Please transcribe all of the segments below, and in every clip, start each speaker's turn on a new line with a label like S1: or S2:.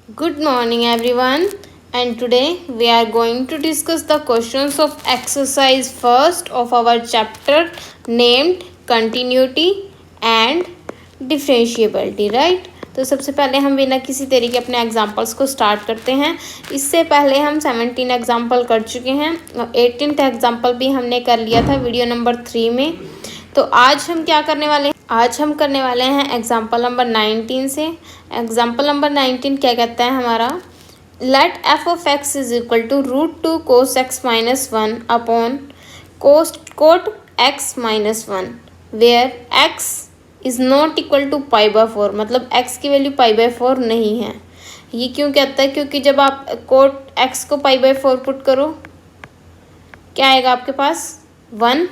S1: Good morning everyone, and today we are going to discuss the questions of exercise first of our chapter named continuity and differentiability, right? तो सबसे पहले हम बिना किसी देरी के अपने एग्जाम्पल्स को स्टार्ट करते हैं। इससे पहले हम 17 एग्जाम्पल कर चुके हैं और 18th एग्जाम्पल भी हमने कर लिया था वीडियो नंबर 3 में। तो आज हम क्या करने वाले हैं? आज हम करने वाले हैं एग्जाम्पल नंबर 19 से। एग्जाम्पल नंबर 19 क्या कहता है हमारा, let f of x is equal to √2 cos x minus 1 upon cot x minus 1 where x is not equal to π/4, मतलब x की वैल्यू π/4 नहीं है। ये क्यों कहता है? क्योंकि जब आप cot x को π/4 पुट करो क्या आएगा आपके पास 1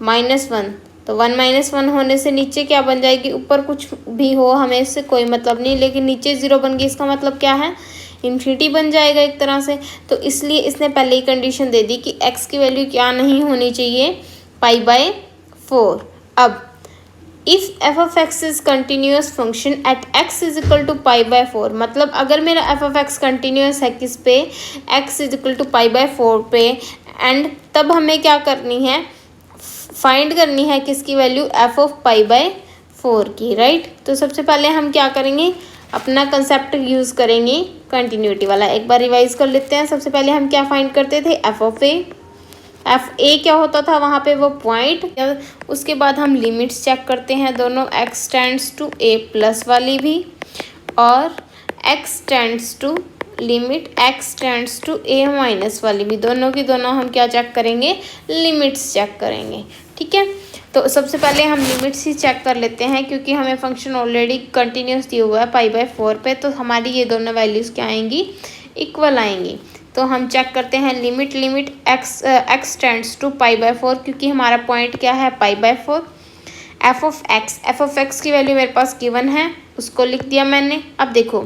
S1: -1, तो 1 - 1 होने से नीचे क्या बन जाएगी, ऊपर कुछ भी हो हमें इससे कोई मतलब नहीं, लेकिन नीचे 0 बन गई, इसका मतलब क्या है इन्फिनिटी बन जाएगा एक तरह से। तो इसलिए इसने पहले ही कंडीशन दे दी कि x की वैल्यू क्या नहीं होनी चाहिए π/4। अब if f of x is continuous function at x is equal to π/4, मतलब अगर मेरा एफ ऑफ एक्स कंटिन्यूस है किस पे, x इज इक्वल टू π/4 पे, एंड तब हमें क्या करनी है, फाइंड करनी है किसकी वैल्यू, एफ ऑफ π/4 की, राइट। तो सबसे पहले हम क्या करेंगे, अपना कंसेप्ट यूज़ करेंगे कंटिन्यूटी वाला। एक बार रिवाइज कर लेते हैं। सबसे पहले हम क्या फाइंड करते थे, F of A. F A क्या होता था वहाँ पे, वो पॉइंट। उसके बाद हम लिमिट्स चेक करते हैं, दोनों x tends to a plus वाली भी और x tends to limit x tends to a minus वाली भी, दोनों की दोनों हम क्या चेक करेंगे, लिमिट्स चेक करेंगे, ठीक है। तो सबसे पहले हम लिमिट्स ही चेक कर लेते हैं, क्योंकि हमें फंक्शन ऑलरेडी कंटिन्यूस दिया हुआ है π/4 पे, तो हमारी ये दोनों वैल्यूज़ क्या आएंगी, इक्वल आएंगी। तो हम चेक करते हैं लिमिट x टेंड्स टू π/4, क्योंकि हमारा पॉइंट क्या है π/4। एफ ऑफ एक्स की वैल्यू मेरे पास गिवन है, उसको लिख दिया मैंने। अब देखो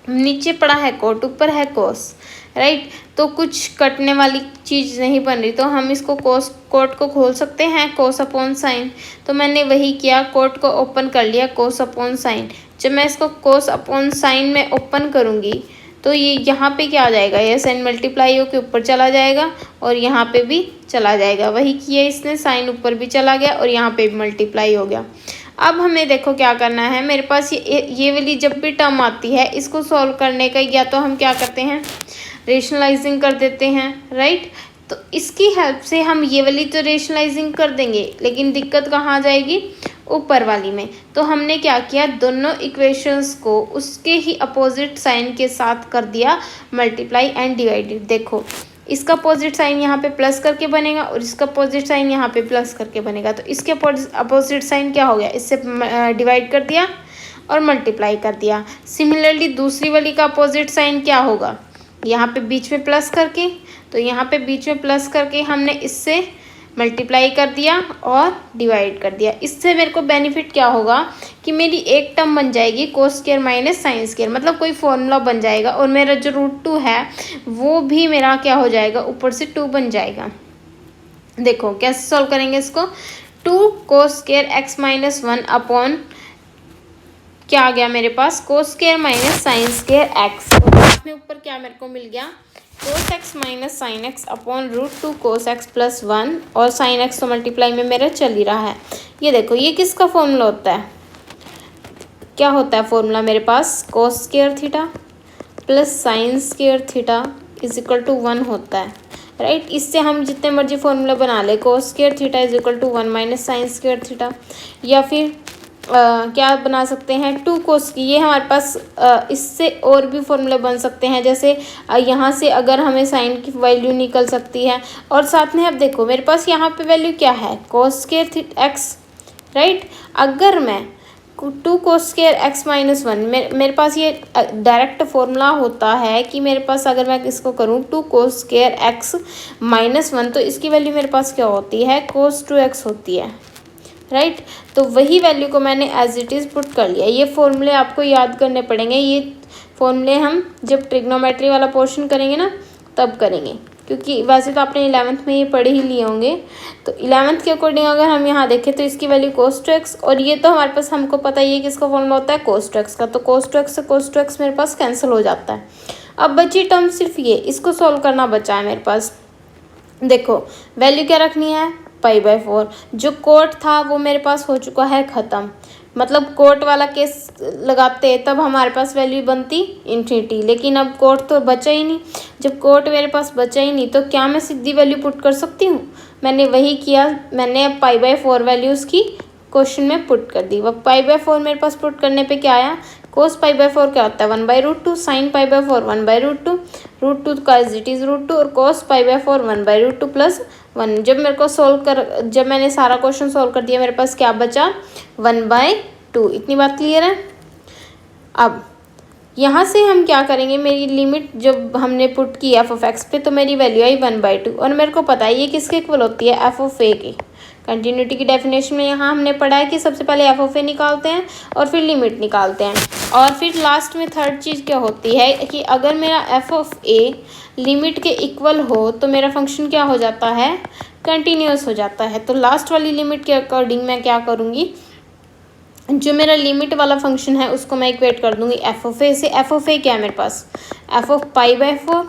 S1: नीचे पड़ा है कोट, ऊपर है कोस, राइट। तो कुछ कटने वाली चीज़ नहीं बन रही, तो हम इसको कोट को खोल सकते हैं कोस अपॉन साइन। तो मैंने वही किया, कोट को ओपन कर लिया कोस अपॉन साइन। जब मैं इसको कोस अपॉन साइन में ओपन करूँगी तो ये यहाँ पे क्या आ जाएगा, ये साइन मल्टीप्लाई होकर ऊपर चला जाएगा और यहाँ पे भी चला जाएगा। वही किया इसने, साइन ऊपर भी चला गया और यहाँ पे भी मल्टीप्लाई हो गया। अब हमें देखो क्या करना है, मेरे पास ये वाली जब भी टर्म आती है इसको सॉल्व करने का, या तो हम क्या करते हैं रेशनलाइजिंग कर देते हैं, राइट। तो इसकी हेल्प से हम ये वाली तो रेशनलाइजिंग कर देंगे, लेकिन दिक्कत कहाँ आ जाएगी, ऊपर वाली में। तो हमने क्या किया, दोनों इक्वेशंस को उसके ही अपोजिट साइन के साथ कर दिया मल्टीप्लाई एंड डिवाइडेड। देखो इसका अपोजिट साइन यहाँ पे प्लस करके बनेगा और इसका अपोजिट साइन यहाँ पे प्लस करके बनेगा। तो इसके अपोजिट साइन क्या हो गया, इससे डिवाइड कर दिया और मल्टीप्लाई कर दिया। सिमिलरली दूसरी वाली का अपोजिट साइन क्या होगा, यहाँ पे बीच में प्लस करके, तो यहाँ पे बीच में प्लस करके हमने इससे मल्टीप्लाई कर दिया और डिवाइड कर दिया। इससे मेरे को बेनिफिट क्या होगा कि मेरी एक टर्म बन जाएगी कोस स्क्वायर माइनस साइन स्क्वायर, मतलब कोई फॉर्मूला बन जाएगा और मेरा जो √2 है वो भी मेरा क्या हो जाएगा, ऊपर से 2 बन जाएगा। देखो कैसे सॉल्व करेंगे इसको, 2 cos square x minus 1 upon क्या आ गया मेरे पास, cos square minus sine square x। तो साथ में ऊपर क्या मेरे को मिल गया, कोस x minus sine x upon √2 कोस x प्लस 1, और साइन x तो मल्टीप्लाई में मेरा चल ही रहा है। ये देखो ये किसका फॉर्मूला होता है, क्या होता है फॉर्मूला मेरे पास, cos square theta plus sine square theta is equal to 1 होता है, राइट। इससे हम जितने मर्जी फॉर्मूला बना ले, cos square theta is equal to 1 minus sine square theta, या फिर क्या बना सकते हैं 2 कोस की। ये हमारे पास इससे और भी फॉर्मूले बन सकते हैं, जैसे यहाँ से अगर हमें साइन की वैल्यू निकल सकती है, और साथ में अब देखो मेरे पास यहाँ पे वैल्यू क्या है, कोस स्क्वायर x, राइट। अगर मैं 2 कोस स्क्वायर x माइनस 1, मेरे पास ये डायरेक्ट फॉर्मूला होता है कि मेरे पास अगर मैं इसको करूँ 2 कोस स्क्वायर x माइनस 1, तो इसकी वैल्यू मेरे पास क्या होती है, कोस 2x होती है, राइट। तो वही वैल्यू को मैंने एज इट इज़ पुट कर लिया। ये फॉर्मूले आपको याद करने पड़ेंगे, ये फॉर्मूले हम जब ट्रिग्नोमेट्री वाला पोर्शन करेंगे ना तब करेंगे। क्योंकि वैसे तो आपने 11th में ये पढ़े ही लिए होंगे। तो 11th के अकॉर्डिंग अगर हम यहाँ देखें तो इसकी वैल्यू cos टू एक्स, और ये तो हमारे पास हमको पता ही है किसका फॉर्मूला होता है cos टू एक्स का, तो cos टू एक्स से cos टू एक्स मेरे पास कैंसिल हो जाता है। अब बची टर्म सिर्फ ये, इसको सॉल्व करना बचा है मेरे पास। देखो वैल्यू क्या रखनी है, π/4। जो कोट था वो मेरे पास हो चुका है ख़त्म, मतलब कोट वाला केस लगाते तब हमारे पास वैल्यू बनती इन्फिनिटी, लेकिन अब कोट तो बचा ही नहीं। जब कोट मेरे पास बचा ही नहीं तो क्या मैं सीधी वैल्यू पुट कर सकती हूँ? मैंने वही किया, मैंने अब π/4 वैल्यू उसकी क्वेश्चन में पुट कर दी। वह π/4 मेरे पास पुट करने पे क्या आया, cos π/4 क्या होता है 1/√2, sin π/4 1/√2, √2 का इज इट इज़ √2 और cos π/4 1/√2 प्लस 1। जब मेरे को जब मैंने सारा क्वेश्चन सॉल्व कर दिया मेरे पास क्या बचा 1/2। इतनी बात क्लियर है। अब यहाँ से हम क्या करेंगे, मेरी लिमिट जब हमने पुट की f(x) पे तो मेरी वैल्यू आई 1/2, और मेरे को पता है ये किसके इक्वल होती है f(a) की। कंटिन्यूटी की डेफिनेशन में यहाँ हमने पढ़ा है कि सबसे पहले f(a) निकालते हैं और फिर लिमिट निकालते हैं, और फिर लास्ट में थर्ड चीज़ क्या होती है कि अगर मेरा f(a) लिमिट के इक्वल हो तो मेरा फंक्शन क्या हो जाता है, कंटिन्यूस हो जाता है। तो लास्ट वाली लिमिट के अकॉर्डिंग मैं क्या करूँगी, जो मेरा लिमिट वाला फंक्शन है उसको मैं इक्वेट कर दूंगी f(a) से। f(a) क्या है मेरे पास f(π/4),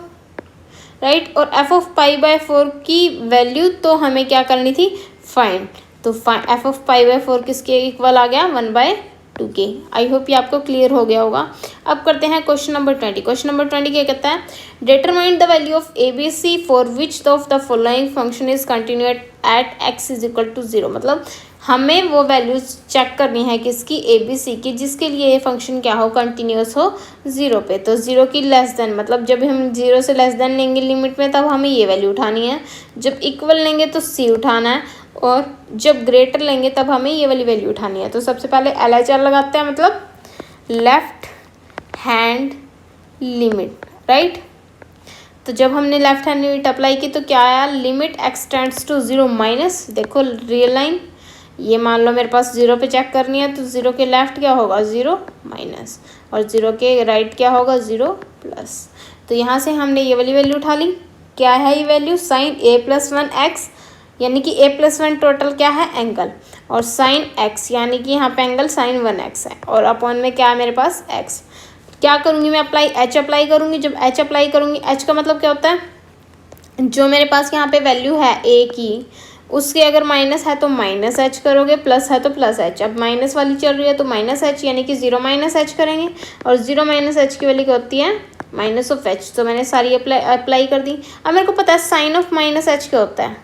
S1: राइट, और f(π/4) की वैल्यू तो हमें क्या करनी थी, फाइंड। तो f(π/4) किसके इक्वल आ गया 1/2 के। आई होप ये आपको क्लियर हो गया होगा। अब करते हैं क्वेश्चन नंबर 20। क्वेश्चन नंबर 20 क्या कहता है, determine the value of ABC for which of the following function is continuous at x = 0। मतलब हमें वो वैल्यूज चेक करनी है किसकी, ABC की, जिसके लिए ये फंक्शन क्या हो, कंटिन्यूस हो 0 पे। तो 0 की लेस देन, मतलब जब हम 0 से लेस देन लेंगे लिमिट में तब हमें ये वैल्यू उठानी है, जब इक्वल लेंगे तो C उठाना है, और जब ग्रेटर लेंगे तब हमें ये वाली वैल्यू उठानी है। तो सबसे पहले LHR लगाते हैं, मतलब लेफ्ट हैंड लिमिट, राइट। तो जब हमने लेफ्ट हैंड लिमिट अप्लाई की तो क्या आया, limit x tends to 0 minus, देखो रियल लाइन, ये मान लो मेरे पास 0 पे चेक करनी है तो 0 के लेफ्ट क्या होगा 0 माइनस, और 0 के राइट क्या होगा 0 प्लस। तो यहाँ से हमने ये वाली वैल्यू उठा ली। क्या है ये वैल्यू, sin a+1x, यानी कि a+1 टोटल क्या है एंगल, और sin x यानी कि यहाँ पे एंगल sin 1x है, और अपॉन में क्या है मेरे पास x। क्या करूँगी मैं, h अप्लाई करूँगी। जब h अप्लाई करूँगी, h का मतलब क्या होता है, जो मेरे पास यहाँ पे वैल्यू है a की, उसके अगर माइनस है तो माइनस h करोगे, प्लस है तो प्लस h। अब माइनस वाली चल रही है तो माइनस h, यानी कि 0 - h करेंगे, और 0 - h की वैल्यू क्या होती है -h। तो मैंने सारी अप्लाई कर दी। अब मेरे को पता है साइन ऑफ -h क्या होता है,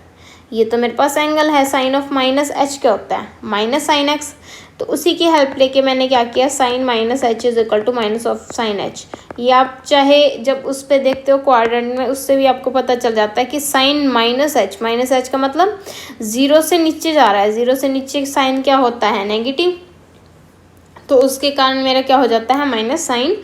S1: ये तो मेरे पास एंगल है, साइन ऑफ -h क्या होता है -sin x। तो उसी की हेल्प लेके मैंने क्या किया, sin -h = minus of sin h। ये आप चाहे जब उस पर देखते हो क्वाड्रेंट में, उससे भी आपको पता चल जाता है कि sin -h का मतलब 0 से नीचे जा रहा है, 0 से नीचे साइन क्या होता है नेगेटिव, तो उसके कारण मेरा क्या हो जाता है -sin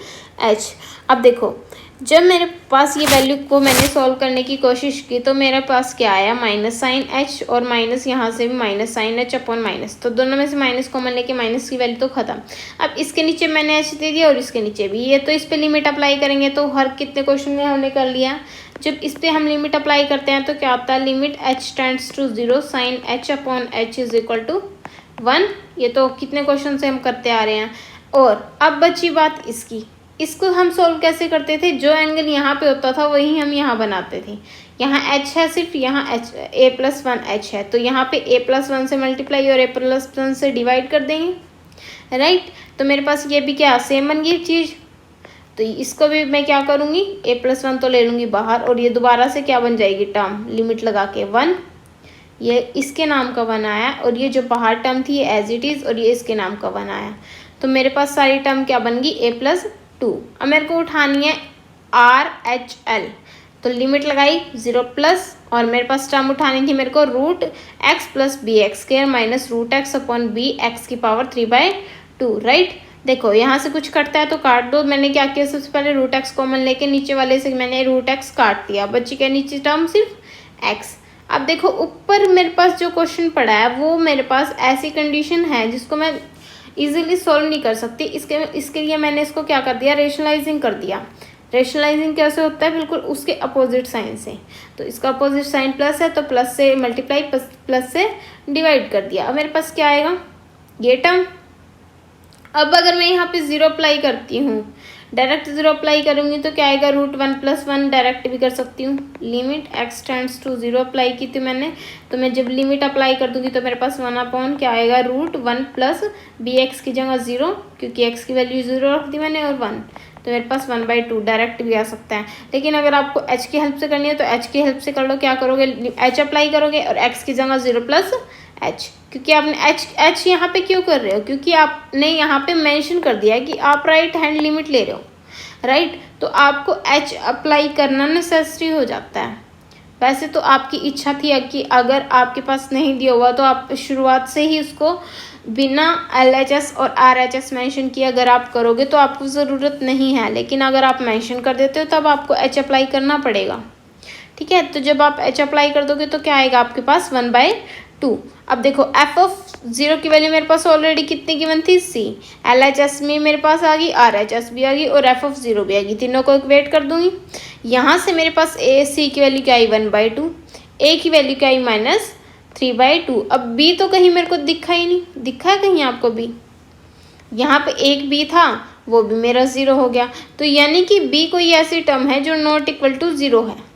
S1: h। अब देखो जब मेरे पास ये वैल्यू को मैंने सॉल्व करने की कोशिश की तो मेरे पास क्या आया -sin h, और माइनस यहाँ से भी -sin h अपॉन माइनस, तो दोनों में से माइनस कॉमन लेके माइनस की वैल्यू तो खत्म। अब इसके नीचे मैंने h दे दिया और इसके नीचे भी, ये तो इस पर लिमिट अप्लाई करेंगे तो हर कितने क्वेश्चन में हमने कर लिया। जब इस पर हम लिमिट अप्लाई करते हैं तो क्या होता है, limit h tends to 0 sin h upon h = 1। ये तो कितने क्वेश्चन से हम करते आ रहे हैं। और अब बची बात इसको हम सॉल्व कैसे करते थे, जो एंगल यहाँ पे होता था वही हम यहाँ बनाते थे। यहाँ h है सिर्फ, यहाँ a+1h है, तो यहाँ पे a+1 से मल्टीप्लाई और a+1 से डिवाइड कर देंगे, राइट। तो मेरे पास ये भी क्या सेम बन गई चीज़। तो इसको भी मैं क्या करूँगी, a+1 तो ले लूँगी बाहर, और ये दोबारा से क्या बन जाएगी टर्म, लिमिट लगा के 1, ये इसके नाम का 1 आया, और ये जो बाहर टर्म थी ये एज इट इज़, और ये इसके नाम का 1 आया। तो मेरे पास सारी टर्म क्या बन गई a+2। अब मेरे को उठानी है RHL, तो लिमिट लगाई 0 प्लस, और मेरे पास टर्म उठानी थी मेरे को √x + bx² minus √x upon bx की पावर 3/2, राइट। देखो यहाँ से कुछ कटता है तो काट दो। मैंने क्या किया, सबसे पहले √x कॉमन लेके नीचे वाले से मैंने √x काट दिया, बच्ची के नीचे टर्म सिर्फ x। अब देखो ऊपर मेरे पास जो क्वेश्चन पड़ा है वो मेरे पास ऐसी कंडीशन है जिसको मैं इजीली सॉल्व नहीं कर सकती। इसके लिए मैंने इसको क्या कर दिया, रेशनलाइजिंग कर दिया। रेशनलाइजिंग कैसे होता है, बिल्कुल उसके अपोजिट साइन से। तो इसका अपोजिट साइन प्लस है तो प्लस से मल्टीप्लाई प्लस से डिवाइड कर दिया। अब मेरे पास क्या आएगा, ये टर्म। अब अगर मैं यहाँ पे 0 अप्लाई करती हूँ, डायरेक्ट 0 अप्लाई करूँगी तो क्या आएगा, √1 + 1 डायरेक्ट भी कर सकती हूँ। Limit x tends to 0 apply की थी मैंने, तो मैं जब लिमिट अप्लाई कर दूंगी तो मेरे पास 1/, क्या आएगा, √1 + bx की जगह 0, क्योंकि x की वैल्यू 0 रख दी मैंने, और 1, तो मेरे पास 1/2 डायरेक्ट भी आ सकता है। लेकिन अगर आपको h की हेल्प से करनी है तो h की हेल्प से कर लो। क्या करोगे, h अप्लाई करोगे और x की जगह 0 + h, क्योंकि आपने h यहाँ पे क्यों कर रहे हो, क्योंकि आपने यहाँ पे मेंशन कर दिया है कि आप राइट हैंड लिमिट ले रहे हो, राइट, तो आपको h अप्लाई करना नेसेसरी हो जाता है। वैसे तो आपकी इच्छा थी कि अगर आपके पास नहीं दिया हुआ तो आप शुरुआत से ही उसको बिना LHS और RHS मेंशन किए अगर आप करोगे तो आपको ज़रूरत नहीं है, लेकिन अगर आप मेंशन कर देते हो तब आपको h अप्लाई करना पड़ेगा। ठीक है, तो जब आप h अप्लाई कर दोगे तो क्या आएगा आपके पास, 1/2। अब देखो f(0) की वैल्यू मेरे पास ऑलरेडी कितनी गिवन थी, c, LHS में मेरे पास आ गई, RHS भी आ गई और f(0) भी आ गई, तीनों को इक्वेट कर दूंगी। यहाँ से मेरे पास c की वैल्यू क्या आई, 1/2, a की वैल्यू क्या आई, -3/2। अब b तो कहीं मेरे को दिखा ही नहीं, दिखा है कहीं आपको b, यहाँ पे एक b था वो भी मेरा 0 हो गया। तो यानी कि b कोई ऐसी टर्म है जो नॉट इक्वल टू 0 है।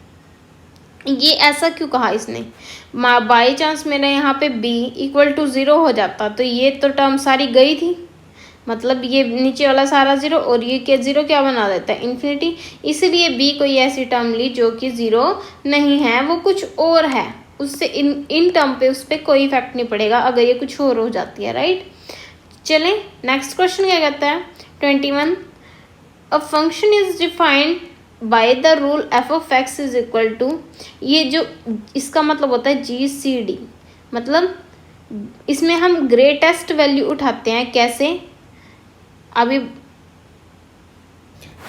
S1: ये ऐसा क्यों कहा इसने, बाई चांस मेरा यहाँ पे b = 0 हो जाता तो ये तो टर्म सारी गई थी, मतलब ये नीचे वाला सारा 0 और ये क्या 0 क्या बना देता है, इन्फिनिटी। इसलिए b कोई ऐसी टर्म ली जो कि 0 नहीं है, वो कुछ और है, उससे इन टर्म पे उस पर कोई इफेक्ट नहीं पड़ेगा अगर ये कुछ और हो जाती है, राइट। चलें नेक्स्ट क्वेश्चन क्या कहता है, 21, a function is defined by the rule f(x) is equal to, ये जो इसका मतलब होता है GCD, मतलब इसमें हम ग्रेटेस्ट वैल्यू उठाते हैं। कैसे, अभी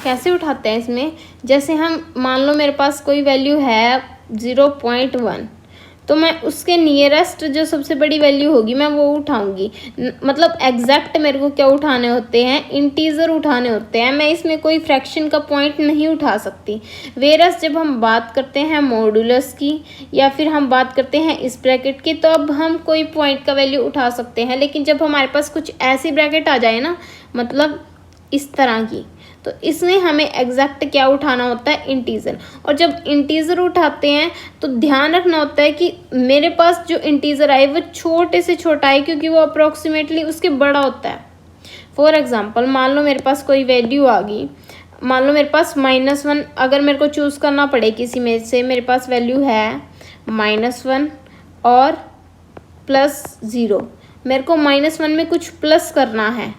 S1: कैसे उठाते हैं इसमें, जैसे हम मान लो मेरे पास कोई वैल्यू है 0.1, तो मैं उसके नियरेस्ट जो सबसे बड़ी वैल्यू होगी मैं वो उठाऊंगी। मतलब एग्जैक्ट मेरे को क्या उठाने होते हैं, इंटीजर उठाने होते हैं, मैं इसमें कोई फ्रैक्शन का पॉइंट नहीं उठा सकती। वेरस जब हम बात करते हैं मॉडुलस की या फिर हम बात करते हैं इस ब्रैकेट की, तो अब हम कोई पॉइंट का वैल्यू उठा सकते हैं। लेकिन जब हमारे पास कुछ ऐसी ब्रैकेट आ जाए ना, मतलब इस तरह की, तो इसमें हमें एग्जैक्ट क्या उठाना होता है, इंटीजर। और जब इंटीजर उठाते हैं तो ध्यान रखना होता है कि मेरे पास जो इंटीजर आए वो छोटे से छोटा है, क्योंकि वो अप्रोक्सीमेटली उसके बड़ा होता है। फॉर एग्जांपल मान लो मेरे पास कोई वैल्यू आ गई, मान लो मेरे पास -1, अगर मेरे को चूज़ करना पड़े किसी में से, मेरे पास वैल्यू है -1 और +0, मेरे को -1 में कुछ प्लस करना है,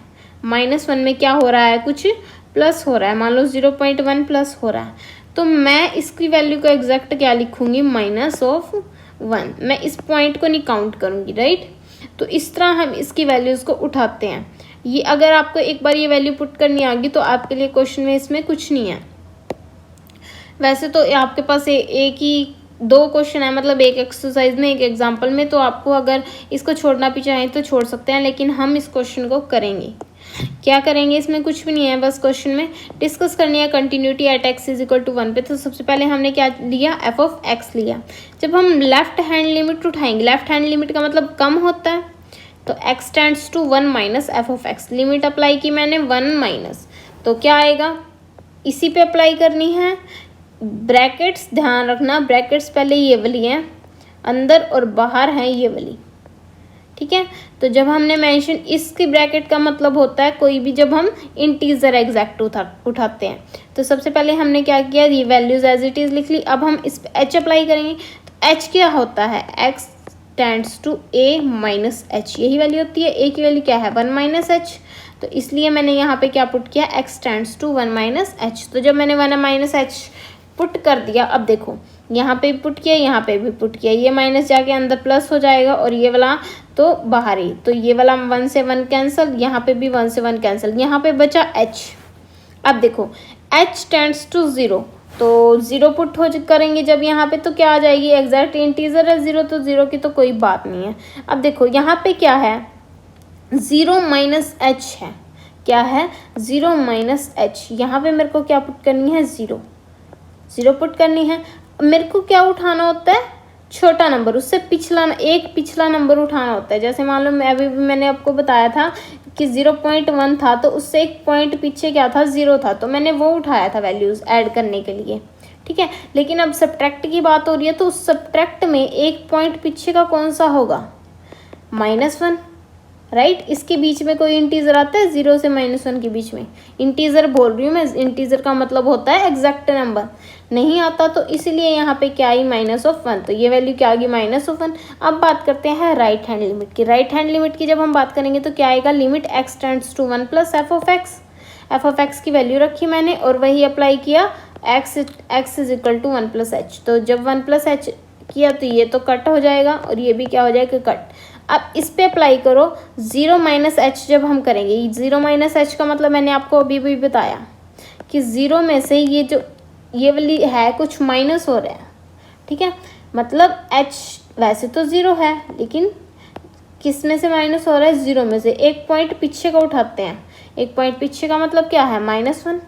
S1: -1 में क्या हो रहा है, कुछ प्लस हो रहा है, मान लो 0.1 प्लस हो रहा है, तो मैं इसकी वैल्यू को एग्जैक्ट क्या लिखूंगी, -1। मैं इस पॉइंट को नहीं काउंट करूंगी, राइट। तो इस तरह हम इसकी वैल्यूज़ को उठाते हैं। ये अगर आपको एक बार ये वैल्यू पुट करनी आ गई तो आपके लिए क्वेश्चन में इसमें कुछ नहीं है। वैसे तो आपके पास एक ही 2 क्वेश्चन है, मतलब एक एक्सरसाइज में एक एग्जाम्पल में, तो आपको अगर इसको छोड़ना भी चाहें तो छोड़ सकते हैं, लेकिन हम इस क्वेश्चन को करेंगे। क्या करेंगे, इसमें कुछ भी नहीं है, बस क्वेश्चन में डिस्कस करनी है कंटिन्यूटी एट x = 1 पे। तो सबसे पहले हमने क्या लिया, f(x) लिया। जब हम लेफ्ट हैंड लिमिट उठाएंगे, लेफ्ट हैंड लिमिट का मतलब कम होता है, तो x tends to 1 - f(x), limit apply की मैंने 1 तो क्या आएगा, इसी पे अप्लाई करनी है। ब्रैकेट्स ध्यान रखना, ब्रैकेट्स पहले ये वाली हैं, अंदर और बाहर हैं ये वाली, ठीक है। तो जब हमने मेंशन, इसकी ब्रैकेट का मतलब होता है कोई भी जब हम इंटीजर एग्जैक्ट उठाते हैं। तो सबसे पहले हमने क्या किया, ये वैल्यूज एज इट इज लिख ली। अब हम इस पे h अप्लाई करेंगे, तो h क्या होता है, x tends to a - h, यही वैल्यू होती है। a की वैल्यू क्या है, 1 - h, तो इसलिए मैंने यहाँ पे क्या पुट किया, x टेंड्स टू 1 - h। तो जब मैंने 1 - h पुट कर दिया, अब देखो यहाँ पे भी पुट किया, यहाँ पे भी पुट किया, ये माइनस जाके अंदर प्लस हो जाएगा और ये वाला तो बाहर ही, तो ये वाला 1 से 1 कैंसिल, यहाँ पे भी 1 से 1 कैंसिल, यहाँ पे बचा h। अब देखो h टेंड्स टू 0, तो 0 पुट हो करेंगे जब यहाँ पे, तो क्या आ जाएगी, एग्जैक्ट इंटीजर है 0, तो 0 की तो कोई बात नहीं है। अब देखो यहाँ पे क्या है, 0 - h है, क्या है 0 माइनस एच। यहाँ पे मेरे को क्या पुट करनी है 0 पुट करनी है। मेरे को क्या उठाना होता है छोटा नंबर, उससे एक पिछला नंबर उठाना होता है। जैसे मान लो मैंने आपको बताया था कि 0.1 था तो उससे एक पॉइंट पीछे क्या था 0 था, तो मैंने वो उठाया था वैल्यूज़ ऐड करने के लिए, ठीक है। लेकिन अब सब्ट्रैक्ट की बात हो रही है तो उस सब्ट्रैक्ट में एक पॉइंट पीछे का कौन सा होगा -1, राइट। इसके बीच में कोई इंटीजर आता है 0 से -1 के बीच में, इंटीजर बोल रही हूँ मैं, इंटीजर का मतलब होता है एग्जैक्ट नंबर, नहीं आता। तो इसलिए यहाँ पे क्या आई -1, तो ये वैल्यू क्या आ गई -1। अब बात करते हैं राइट हैंड लिमिट की। राइट हैंड लिमिट की जब हम बात करेंगे तो क्या आएगा, limit x tends to 1 plus f(x) की वैल्यू रखी मैंने और वही अप्लाई किया, x is equal to 1 plus H. तो जब 1 प्लस एच किया तो ये तो कट हो जाएगा और ये भी क्या हो जाएगा कट। अब इस पे अप्लाई करो 0 माइनस एच। जब हम करेंगे 0 माइनस एच का मतलब मैंने आपको अभी भी बताया कि 0 में से ये वाली है कुछ माइनस हो रहा है, ठीक है। मतलब h वैसे तो 0 है लेकिन किस में से माइनस हो रहा है 0 में से, एक पॉइंट पीछे का उठाते हैं। एक पॉइंट पीछे का मतलब क्या है -1।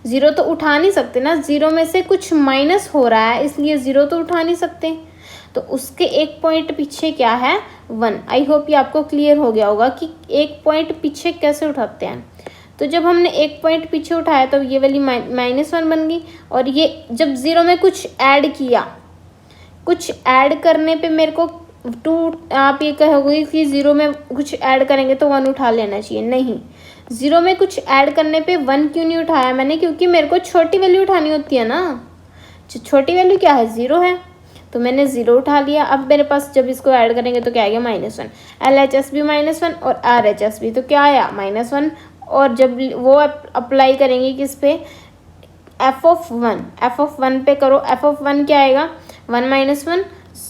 S1: 0 तो उठा नहीं सकते ना, 0 में से कुछ माइनस हो रहा है इसलिए 0 तो उठा नहीं सकते, तो उसके एक पॉइंट पीछे क्या है 1। आई होप ये आपको क्लियर हो गया होगा कि एक पॉइंट पीछे कैसे उठाते हैं। तो जब हमने एक पॉइंट पीछे उठाया तो ये वाली -1 बन गई, और ये जब 0 में कुछ ऐड किया, कुछ ऐड करने पे मेरे को 2, आप ये कहोगे कि 0 में कुछ ऐड करेंगे तो 1 उठा लेना चाहिए, नहीं। 0 में कुछ ऐड करने पे 1 क्यों नहीं उठाया मैंने, क्योंकि मेरे को छोटी वैल्यू उठानी होती है ना। छोटी वैल्यू क्या है 0 है, तो मैंने 0 उठा लिया। अब मेरे पास जब इसको ऐड करेंगे तो क्या आएगा -1, LHS भी -1 और RHS भी, तो क्या आया -1। और जब वो अप्लाई करेंगे किस पे, f(1) पे करो, f(1) क्या आएगा 1 - 1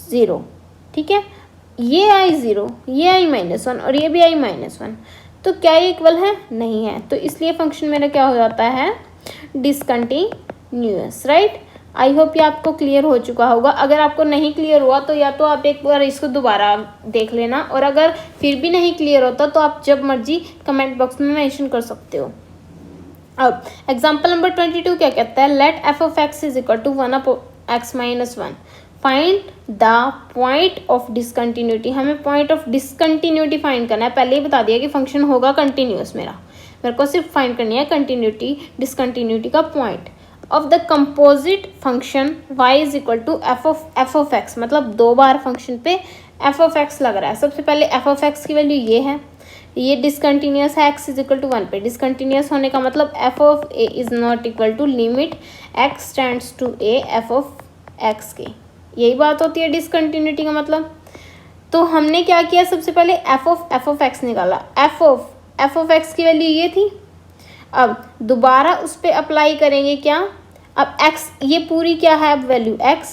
S1: 0, ठीक है। ये आई 0, ये आई -1 और ये भी आई -1, तो क्या ये इक्वल है, नहीं है। तो इसलिए फंक्शन मेरा क्या हो जाता है डिसकंटिन्यूअस, राइट। आई होप ये आपको क्लियर हो चुका होगा। अगर आपको नहीं क्लियर हुआ तो या तो आप एक बार इसको दोबारा देख लेना, और अगर फिर भी नहीं क्लियर होता तो आप जब मर्जी कमेंट बॉक्स में मेंशन कर सकते हो। अब एग्जांपल नंबर 22 क्या कहता है, let f(x) is equal to 1/x - 1, find the point of discontinuity. हमें पॉइंट ऑफ डिसकंटिन्यूटी फाइंड करना है। पहले ही बता दिया कि फंक्शन होगा कंटिन्यूअस, मेरे को सिर्फ फाइंड करनी है कंटिन्यूटी, डिसकंटिन्यूटी का point of the composite function y is equal to f(x), मतलब 2 बार फंक्शन पे f(x) लग रहा है। सबसे पहले f(x) की वैल्यू ये है, ये डिसकंटिन्यूअस है x इज इक्वल टू 1 पे। डिसकंटिन्यूअस होने का मतलब f(a) is not equal to limit x tends to a f(x) के, यही बात होती है डिसकंटिन्यूटी का मतलब। तो हमने क्या किया, सबसे पहले f(x) निकाला, f(x) की वैल्यू ये थी। अब दोबारा उस पर अप्लाई करेंगे क्या, अब x, ये पूरी क्या है अब वैल्यू x।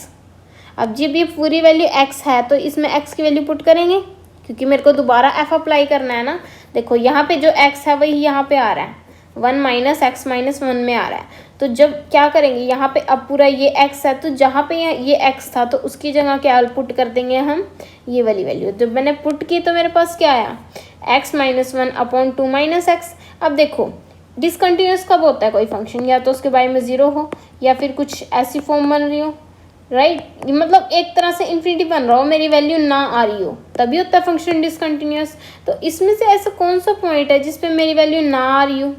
S1: अब जब ये पूरी वैल्यू x है तो इसमें x की वैल्यू पुट करेंगे, क्योंकि मेरे को दोबारा f अप्लाई करना है ना। देखो यहाँ पे जो x है वही यहाँ पे आ रहा है, 1 - x - 1 में आ रहा है। तो जब क्या करेंगे यहाँ पे, अब पूरा ये x है तो जहाँ पे ये x था तो उसकी जगह क्या पुट कर देंगे हम, ये वाली वैल्यू। जब मैंने पुट की तो मेरे पास क्या आया, x - 1/2 - x। अब देखो डिसकंटिन्यूअस कब होता है कोई फंक्शन, या तो उसके बारे में 0 हो या फिर कुछ ऐसी फॉर्म बन रही हो, राइट। मतलब एक तरह से इन्फिनिटी बन रहा हो, मेरी वैल्यू ना आ रही हो, तभी होता है फंक्शन डिसकंटिन्यूअस। तो इसमें से ऐसा कौन सा पॉइंट है जिसपे मेरी वैल्यू ना आ रही हो।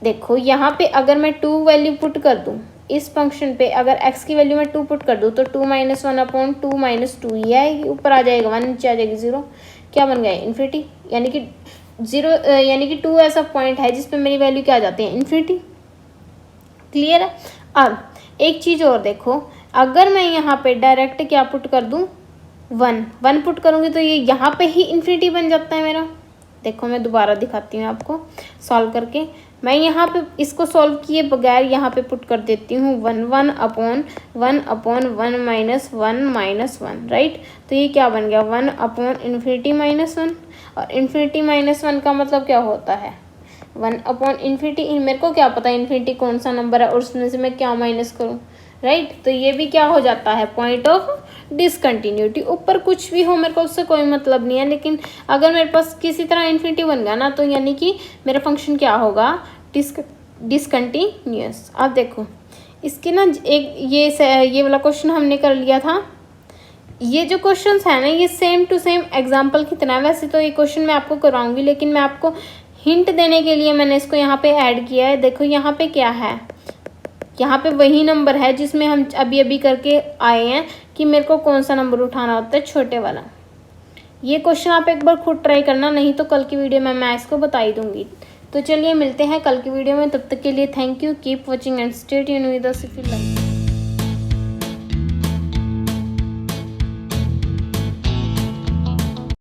S1: देखो यहाँ पे अगर मैं 2 वैल्यू पुट कर दूँ इस फंक्शन पे, अगर x की वैल्यू मैं 2 पुट कर दूँ तो 2 - 1/2 - 2 ये आएगी, ऊपर आ जाएगा 1, नीचे आ जाएगी 0, क्या बन गया इन्फिनिटी। यानी कि 0 यानी कि 2 ऐसा पॉइंट है जिसपे मेरी वैल्यू क्या आ जाती है इन्फिनिटी। क्लियर है। अब एक चीज़ और देखो, अगर मैं यहाँ पे डायरेक्ट क्या पुट कर दूँ 1 पुट करूँगी तो ये यहाँ पे ही इन्फिनिटी बन जाता है मेरा। देखो मैं दोबारा दिखाती हूँ आपको सॉल्व करके। मैं यहाँ पे इसको सॉल्व किए बगैर यहाँ पे पुट कर देती हूँ 1/1 - 1, राइट। तो ये क्या बन गया 1/∞ -1, और इन्फिनिटी -1 का मतलब क्या होता है 1/∞। मेरे को क्या पता इन्फिनिटी कौन सा नंबर है और उसमें से मैं क्या माइनस करूँ, राइट। तो ये भी क्या हो जाता है, पॉइंट ऑफ डिसकंटिन्यूटी। ऊपर कुछ भी हो मेरे को उससे कोई मतलब नहीं है, लेकिन अगर मेरे पास किसी तरह इन्फिनिटी बन गया ना, तो यानी कि मेरा फंक्शन क्या होगा, डिसकंटिन्यूअस। अब देखो इसके ना एक ये वाला क्वेश्चन हमने कर लिया था। ये जो क्वेश्चंस है ना, ये सेम टू सेम एग्जाम्पल की तरह है। वैसे तो ये क्वेश्चन मैं आपको कराऊंगी, लेकिन मैं आपको हिंट देने के लिए मैंने इसको यहाँ पे ऐड किया है। देखो यहाँ पे क्या है, यहाँ पे वही नंबर है जिसमें हम अभी अभी करके आए हैं कि मेरे को कौन सा नंबर उठाना होता है, छोटे वाला। ये क्वेश्चन आप एक बार खुद ट्राई करना, नहीं तो कल की वीडियो में मैं इसको बता ही दूंगी। तो चलिए मिलते हैं कल की वीडियो में, तब तक के लिए thank you, keep watching and stay tuned with us if you like.